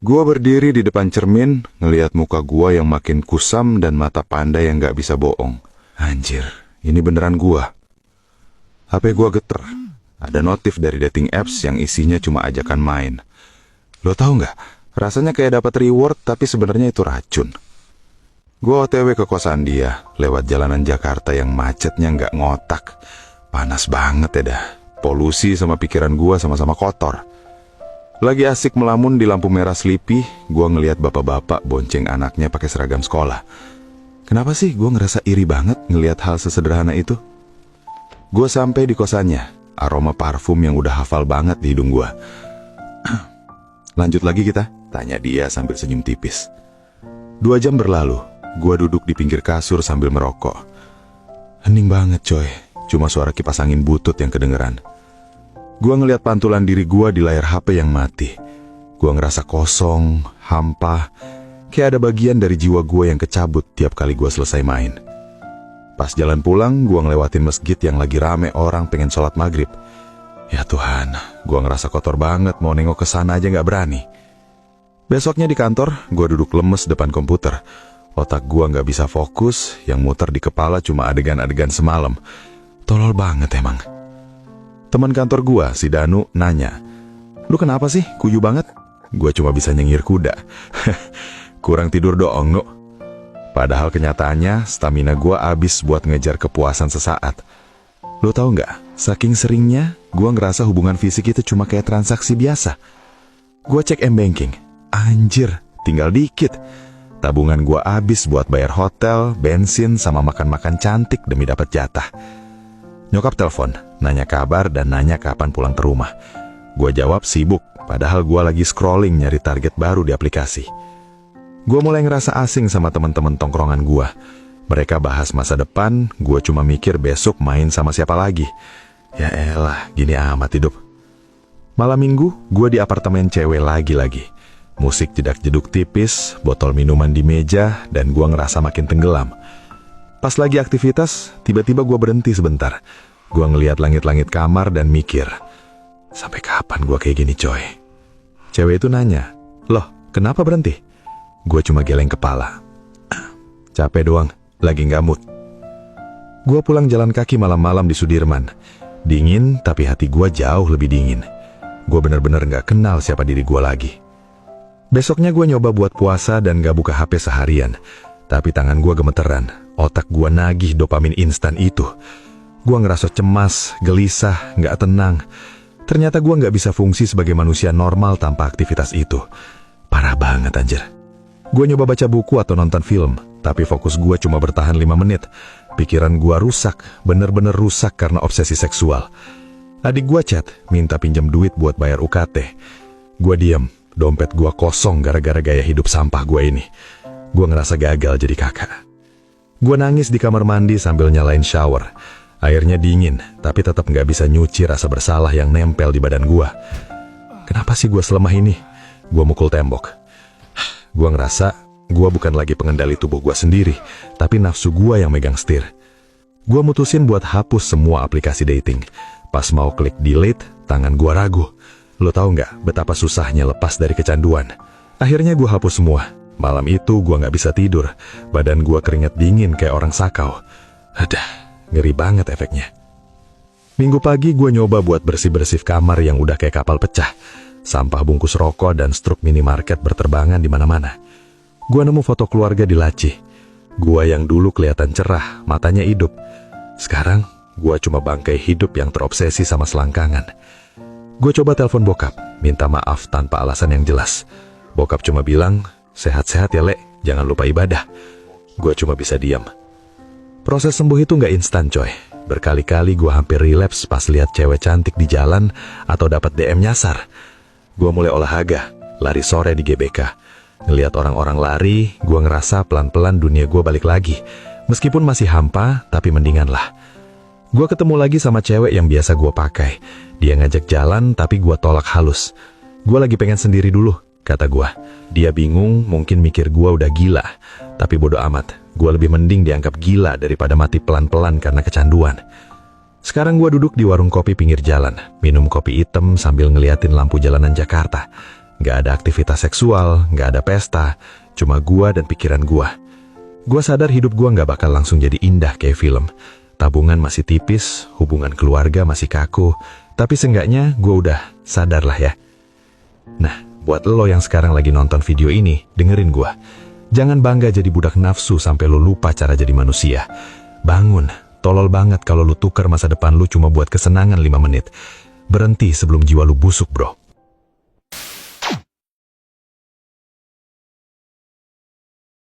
Gua berdiri di depan cermin, ngeliat muka gua yang makin kusam dan mata panda yang gak bisa bohong. Anjir, ini beneran gua. HP gua geter. Ada notif dari dating apps yang isinya cuma ajakan main. Lo tahu nggak? Rasanya kayak dapat reward, tapi sebenarnya itu racun. Gua OTW ke kosan dia, lewat jalanan Jakarta yang macetnya nggak ngotak. Panas banget ya dah. Polusi sama pikiran gua sama-sama kotor. Lagi asik melamun di lampu merah Sleepy, gua ngelihat bapak-bapak bonceng anaknya pakai seragam sekolah. Kenapa sih gua ngerasa iri banget ngelihat hal sesederhana itu? Gua sampai di kosannya, aroma parfum yang udah hafal banget di hidung gua. Lanjut lagi kita? Tanya dia sambil senyum tipis. 2 jam berlalu, gua duduk di pinggir kasur sambil merokok. Hening banget coy, cuma suara kipas angin butut yang kedengeran. Gua ngeliat pantulan diri gua di layar HP yang mati. Gua ngerasa kosong, hampa, kayak ada bagian dari jiwa gua yang kecabut tiap kali gua selesai main. Pas jalan pulang, gua ngelewatin masjid yang lagi rame orang pengen sholat maghrib. Ya Tuhan, gua ngerasa kotor banget, mau nengok ke sana aja gak berani. Besoknya di kantor, gua duduk lemes depan komputer. Otak gua gak bisa fokus, yang muter di kepala cuma adegan-adegan semalam. Tolol banget emang. Teman kantor gua, si Danu, nanya, "Lu kenapa sih, kuyu banget?" Gua cuma bisa nyengir kuda. Kurang tidur doang, no. Padahal kenyataannya, stamina gua abis buat ngejar kepuasan sesaat. Lu tahu nggak, saking seringnya, gua ngerasa hubungan fisik itu cuma kayak transaksi biasa. Gua cek M-Banking, anjir, tinggal dikit. Tabungan gua abis buat bayar hotel, bensin, sama makan-makan cantik demi dapat jatah. Nyokap telepon, nanya kabar dan nanya kapan pulang ke rumah. Gua jawab sibuk, padahal gua lagi scrolling nyari target baru di aplikasi. Gua mulai ngerasa asing sama teman-teman tongkrongan gua. Mereka bahas masa depan, gua cuma mikir besok main sama siapa lagi. Ya elah, gini amat hidup. Malam minggu, gua di apartemen cewek lagi-lagi. Musik jedak-jeduk tipis, botol minuman di meja, dan gua ngerasa makin tenggelam. Pas lagi aktivitas, tiba-tiba gua berhenti sebentar. Gua ngeliat langit-langit kamar dan mikir, sampai kapan gua kayak gini coy? Cewek itu nanya, "Loh, kenapa berhenti?" Gua cuma geleng kepala. Capek doang, lagi nggak mood. Gua pulang jalan kaki malam-malam di Sudirman. Dingin, tapi hati gua jauh lebih dingin. Gua bener-bener nggak kenal siapa diri gua lagi. Besoknya gua nyoba buat puasa dan gak buka HP seharian. Tapi tangan gua gemeteran, otak gua nagih dopamin instan itu. Gua ngerasa cemas, gelisah, gak tenang. Ternyata gua gak bisa fungsi sebagai manusia normal tanpa aktivitas itu. Parah banget anjir. Gua nyoba baca buku atau nonton film, tapi fokus gua cuma bertahan 5 menit. Pikiran gua rusak, bener-bener rusak karena obsesi seksual. Adik gua chat, minta pinjam duit buat bayar UKT. Gua diam, dompet gua kosong gara-gara gaya hidup sampah gua ini. Gua ngerasa gagal jadi kakak. Gua nangis di kamar mandi sambil nyalain shower. Airnya dingin, tapi tetap gak bisa nyuci rasa bersalah yang nempel di badan gua. Kenapa sih gua selemah ini? Gua mukul tembok. Gua ngerasa gua bukan lagi pengendali tubuh gua sendiri, tapi nafsu gua yang megang setir. Gua mutusin buat hapus semua aplikasi dating. Pas mau klik delete, tangan gua ragu. Lo tau nggak betapa susahnya lepas dari kecanduan? Akhirnya gua hapus semua. Malam itu gua nggak bisa tidur. Badan gua keringat dingin kayak orang sakau. Adah, ngeri banget efeknya. Minggu pagi gua nyoba buat bersih-bersih kamar yang udah kayak kapal pecah. Sampah bungkus rokok dan struk minimarket berterbangan di mana-mana. Gua nemu foto keluarga di laci. Gua yang dulu kelihatan cerah, matanya hidup. Sekarang gua cuma bangkai hidup yang terobsesi sama selangkangan. Gue coba telepon bokap, minta maaf tanpa alasan yang jelas. Bokap cuma bilang, "Sehat-sehat ya, Lek, jangan lupa ibadah." Gue cuma bisa diam. Proses sembuh itu nggak instan, coy. Berkali-kali gue hampir relapse pas lihat cewek cantik di jalan atau dapat DM nyasar. Gue mulai olahraga, lari sore di GBK. Ngelihat orang-orang lari, gue ngerasa pelan-pelan dunia gue balik lagi. Meskipun masih hampa, tapi mendingan lah. Gue ketemu lagi sama cewek yang biasa gue pakai. Dia ngajak jalan tapi gue tolak halus. Gue lagi pengen sendiri dulu, kata gue. Dia bingung, mungkin mikir gue udah gila. Tapi bodo amat, gue lebih mending dianggap gila daripada mati pelan-pelan karena kecanduan. Sekarang gue duduk di warung kopi pinggir jalan, minum kopi hitam sambil ngeliatin lampu jalanan Jakarta. Nggak ada aktivitas seksual, nggak ada pesta, cuma gua dan pikiran gua. Gua sadar hidup gua nggak bakal langsung jadi indah kayak film. Tabungan masih tipis, hubungan keluarga masih kaku, tapi seenggaknya gua udah sadar lah ya. Nah, buat lo yang sekarang lagi nonton video ini, dengerin gua. Jangan bangga jadi budak nafsu sampai lo lupa cara jadi manusia. Bangun, tolol banget kalau lo tukar masa depan lo cuma buat kesenangan 5 menit. Berhenti sebelum jiwa lo busuk, bro.